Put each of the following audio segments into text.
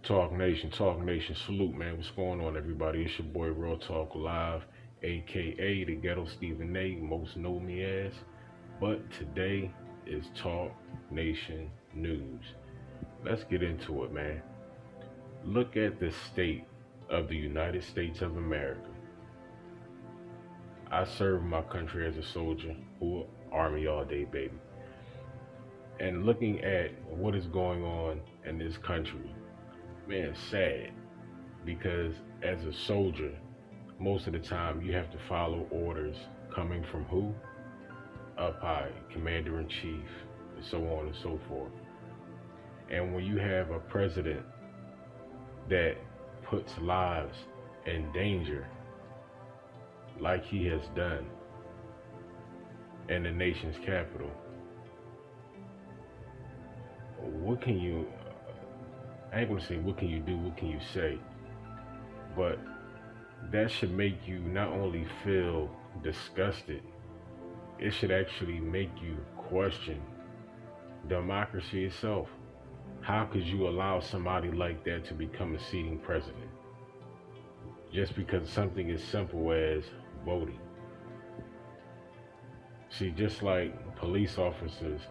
Talk Nation, salute, man. What's going on, everybody? It's your boy, Real Talk Live, aka the Ghetto Stephen A. Most know me as. But today is Talk Nation News. Let's get into it, man. Look at the state of the United States of America. I served my country as a soldier, who Army all day, baby. And looking at what is going on in this country, man, sad because as a soldier, most of the time you have to follow orders coming from who? Up high, commander in chief, and so on and so forth. And when you have a president that puts lives in danger, like he has done in the nation's capital, what can you, I ain't gonna say what can you do, what can you say, but that should make you not only feel disgusted, it should actually make you question democracy itself. How could you allow somebody like that to become a sitting president? Just because something as simple as voting. See, just like police officers,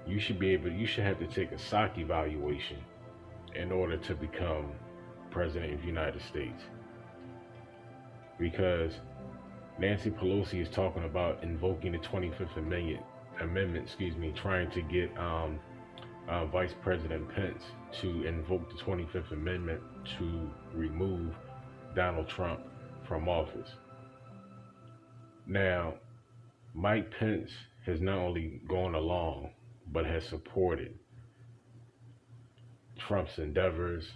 you should have to take a SOC evaluation in order to become president of the United States. Because Nancy Pelosi is talking about invoking the 25th Amendment, trying to get Vice President Pence to invoke the 25th Amendment to remove Donald Trump from office. Now, Mike Pence has not only gone along, but has supported Trump's endeavors,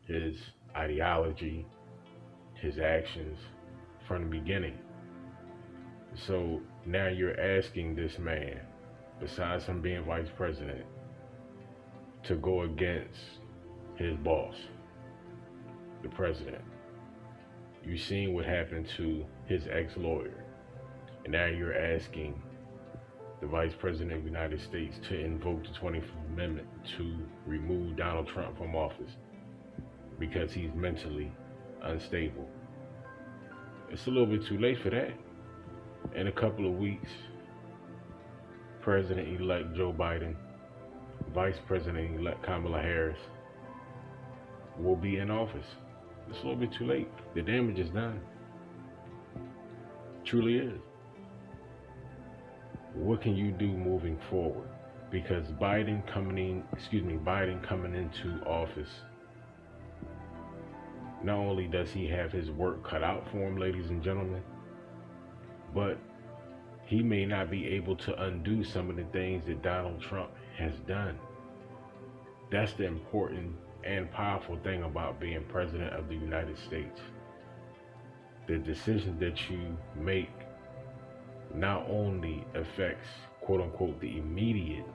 his ideology, his actions from the beginning. So now you're asking this man, besides him being vice president, to go against his boss, the president. You've seen what happened to his ex-lawyer. And now you're asking the Vice President of the United States to invoke the 25th Amendment to remove Donald Trump from office because he's mentally unstable. It's a little bit too late for that. In a couple of weeks, President-elect Joe Biden, Vice President-elect Kamala Harris will be in office. It's a little bit too late. The damage is done. Truly is. What can you do moving forward? Because Biden coming into office, not only does he have his work cut out for him, ladies and gentlemen, but he may not be able to undo some of the things that Donald Trump has done. That's the important and powerful thing about being president of the United States. The decisions that you make not only affects, quote unquote, the immediate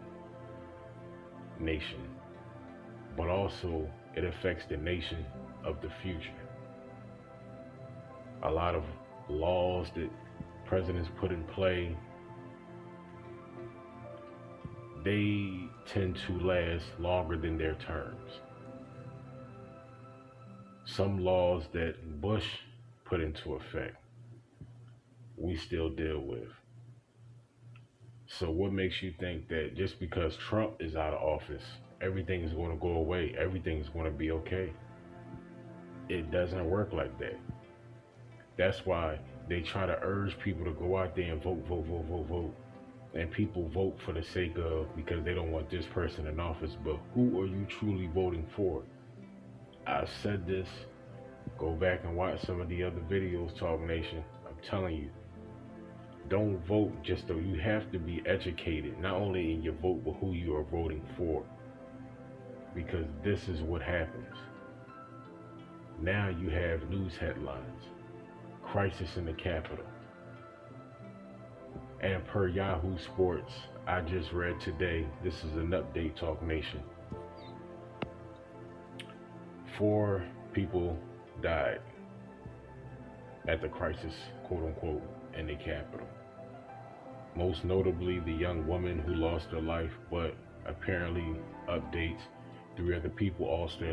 nation, but also it affects the nation of the future. A lot of laws that presidents put in play, they tend to last longer than their terms. Some laws that Bush put into effect, we still deal with. So what makes you think that just because Trump is out of office, everything is going to go away, everything is going to be okay? It doesn't work like that. That's why they try to urge people to go out there and vote. And people vote for the sake of, because they don't want this person in office. But who are you truly voting for? I've said this. Go back and watch some of the other videos, Talk Nation. I'm telling you, don't vote just though. You have to be educated, not only in your vote, but who you are voting for. Because this is what happens. Now you have news headlines. Crisis in the Capitol. And per Yahoo Sports, I just read today, this is an update, Talk Nation. 4 people died at the crisis, quote unquote, in the Capitol. Most notably the young woman who lost her life, but apparently updates, Three other people also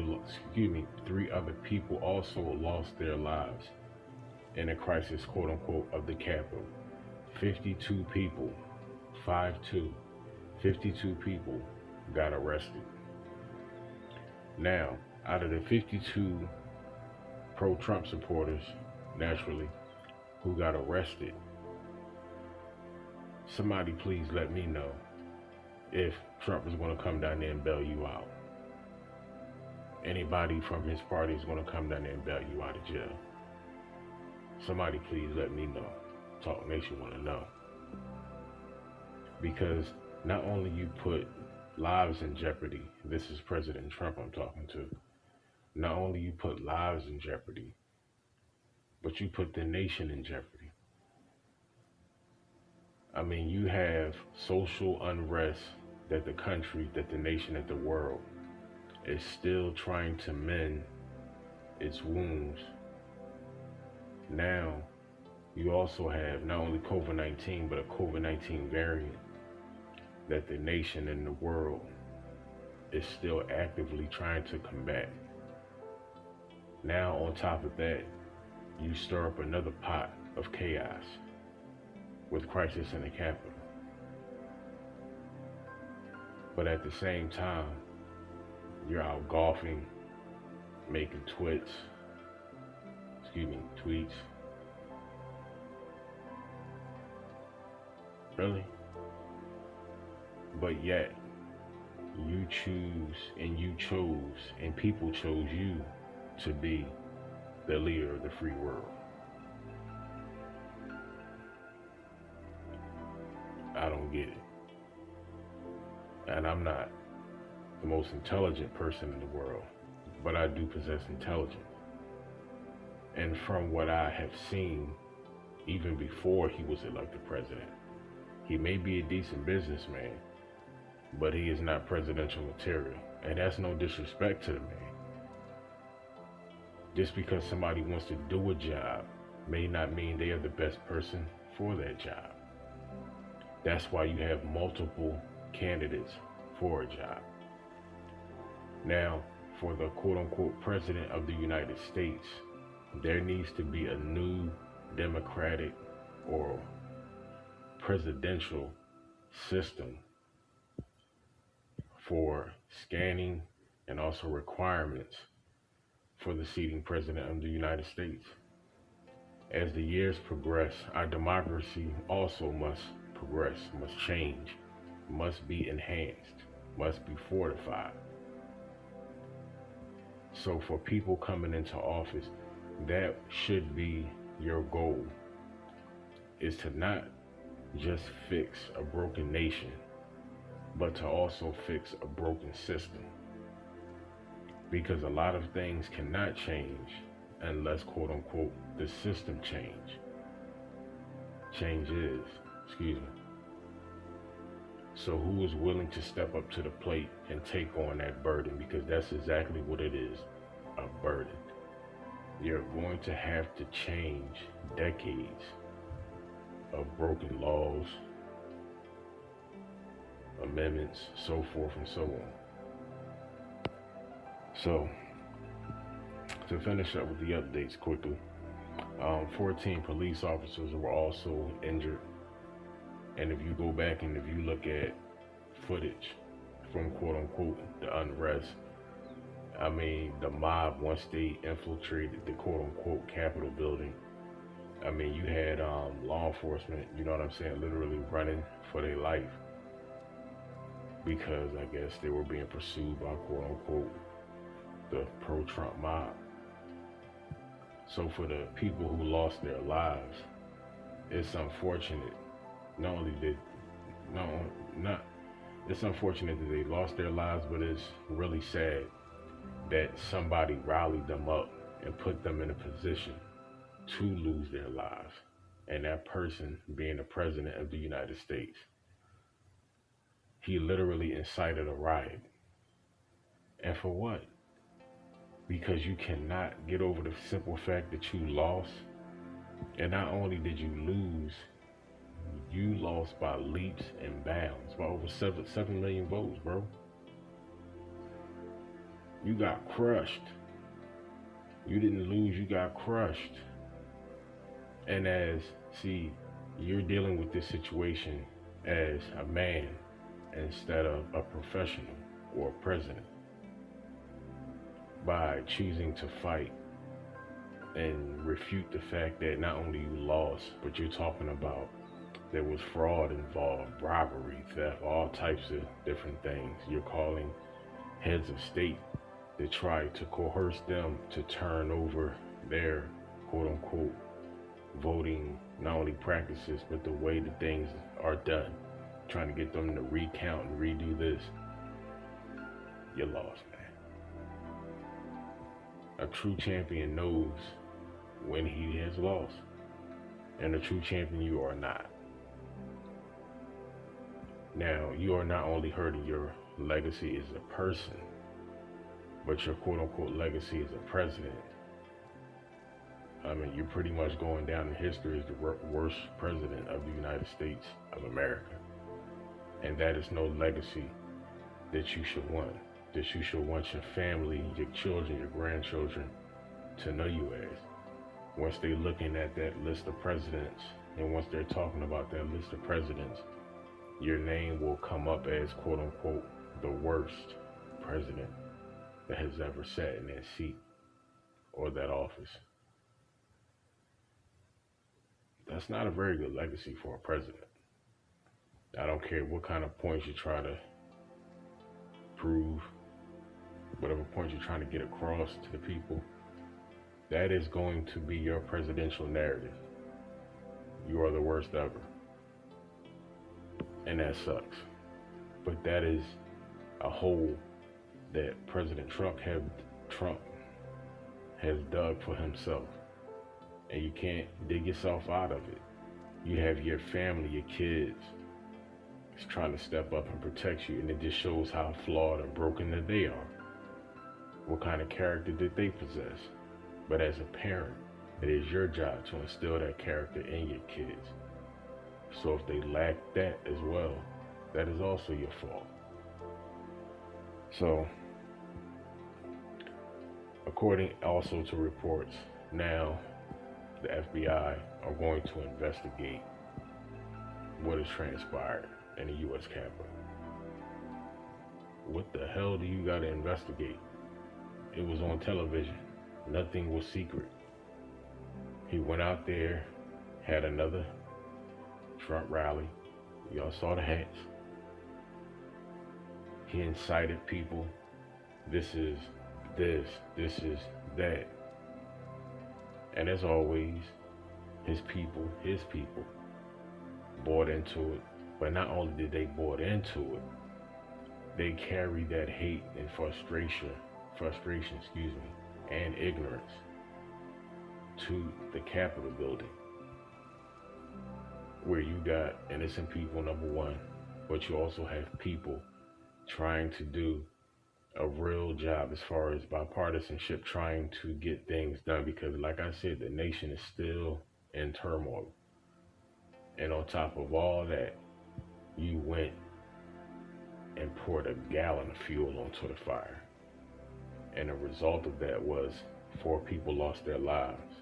lost their lives in a crisis, quote unquote, of the Capitol. 52 people, 5-2, 52 people got arrested. Now, out of the 52 pro-Trump supporters, naturally, who got arrested, somebody please let me know if Trump is going to come down there and bail you out. Anybody from his party is going to come down there and bail you out of jail. Somebody please let me know. Talk Nation want to know. Because not only you put lives in jeopardy, this is President Trump I'm talking to, not only you put lives in jeopardy, but you put the nation in jeopardy. I mean, you have social unrest that the country, that the nation, that the world is still trying to mend its wounds. Now, you also have not only COVID-19, but a COVID-19 variant that the nation and the world is still actively trying to combat. Now, on top of that, you stir up another pot of chaos with crisis in the Capitol. But at the same time, you're out golfing, making tweets. Really? But yet, you choose and you chose and people chose you to be the leader of the free world. I don't get it. And I'm not the most intelligent person in the world, but I do possess intelligence. And from what I have seen, even before he was elected president, he may be a decent businessman, but he is not presidential material. And that's no disrespect to the man. Just because somebody wants to do a job may not mean they are the best person for that job. That's why you have multiple candidates for a job. Now, for the quote-unquote president of the United States, there needs to be a new democratic or presidential system for scanning and also requirements for the seating president of the United States. As the years progress, our democracy also must progress, must change, must be enhanced, must be fortified. So for people coming into office, that should be your goal, is to not just fix a broken nation, but to also fix a broken system. Because a lot of things cannot change unless, quote unquote, the system changes. So who is willing to step up to the plate and take on that burden? Because that's exactly what it is, a burden. You're going to have to change decades of broken laws, amendments, so forth and so on. So, to finish up with the updates quickly, 14 police officers were also injured. And if you go back and if you look at footage from quote unquote the unrest, I mean, the mob, once they infiltrated the quote unquote Capitol building, I mean, you had law enforcement, you know what I'm saying, literally running for their life because I guess they were being pursued by quote unquote the pro-Trump mob. So for the people who lost their lives, it's unfortunate. It's unfortunate that they lost their lives, but it's really sad that somebody rallied them up and put them in a position to lose their lives. And that person being the president of the United States. He literally incited a riot. And for what? Because you cannot get over the simple fact that you lost. And not only did you lose, you lost by leaps and bounds, by over 7 million votes, bro. You got crushed. You didn't lose, you got crushed. And see, you're dealing with this situation as a man instead of a professional or a president by choosing to fight and refute the fact that not only you lost, but you're talking about there was fraud involved, robbery, theft, all types of different things. You're calling heads of state to try to coerce them to turn over their quote unquote voting, not only practices, but the way that things are done, trying to get them to recount and redo this. You lost, man. A true champion knows when he has lost, and a true champion you are not. Now, you are not only hurting your legacy as a person, but your quote unquote legacy as a president. I mean, you're pretty much going down in history as the worst president of the United States of America. And that is no legacy that you should want, that you should want your family, your children, your grandchildren to know you as. Once they're looking at that list of presidents, and once they're talking about that list of presidents, your name will come up as quote unquote the worst president that has ever sat in that seat or that office. That's not a very good legacy for a president. I don't care what kind of points you try to prove, whatever points you're trying to get across to the people, that is going to be your presidential narrative. You are the worst ever. And that sucks. But that is a hole that President Trump has dug for himself. And you can't dig yourself out of it. You have your family, your kids, is trying to step up and protect you, and it just shows how flawed and broken that they are. What kind of character did they possess? But as a parent, it is your job to instill that character in your kids. So if they lack that as well, that is also your fault. So, according also to reports, now the FBI are going to investigate what has transpired in the U.S. Capitol. What the hell do you got to investigate? It was on television. Nothing was secret. He went out there, had another Trump rally. Y'all saw the hats. He incited people. This is this is that. And as always, his people bought into it. But not only did they bought into it, they carried that hate and frustration, and ignorance to the Capitol building, where you got innocent people, number one, but you also have people trying to do a real job as far as bipartisanship, trying to get things done, because like I said, the nation is still in turmoil. And on top of all that, you went and poured a gallon of fuel onto the fire. And the result of that was 4 people lost their lives.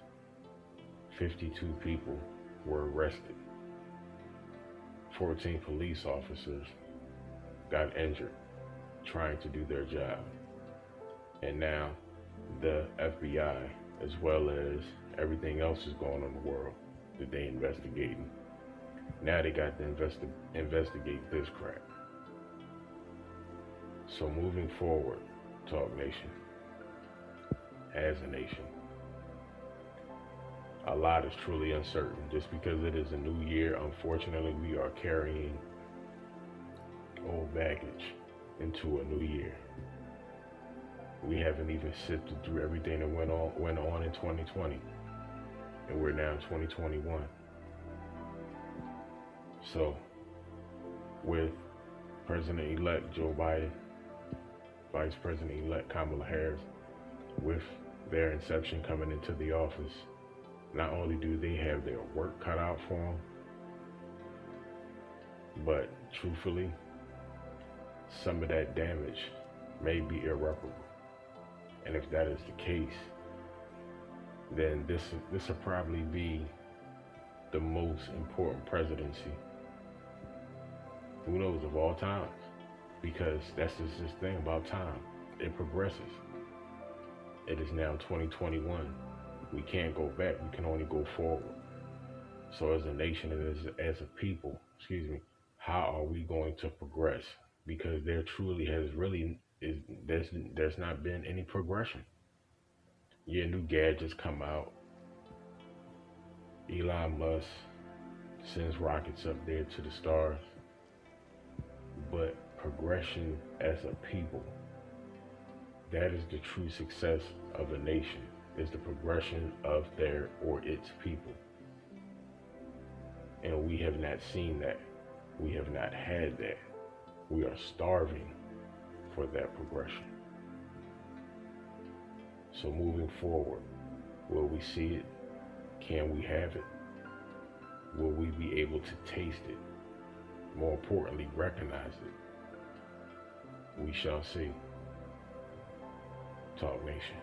52 people were arrested. 14 police officers got injured trying to do their job. And now the FBI, as well as everything else is going on in the world that they investigating, now they got to investigate this crap. So moving forward, Talk Nation, as a nation, a lot is truly uncertain. Just because it is a new year, unfortunately, we are carrying old baggage into a new year. We haven't even sifted through everything that went on in 2020, and we're now in 2021. So, with President-elect Joe Biden, Vice President-elect Kamala Harris, with their inception coming into the office, not only do they have their work cut out for them, but truthfully, some of that damage may be irreparable. And if that is the case, then this will probably be the most important presidency, who knows, of all times. Because that's just this thing about time. It progresses. It is now 2021. We can't go back. We can only go forward. So as a nation and as a people, how are we going to progress? Because there truly there's not been any progression. Yeah, new gadgets come out. Elon Musk sends rockets up there to the stars. But progression as a people, that is the true success of a nation, is the progression of their or its people. And we have not seen that. We have not had that. We are starving for that progression. So moving forward, will we see it? Can we have it? Will we be able to taste it? More importantly, recognize it. We shall see. Talk Nation.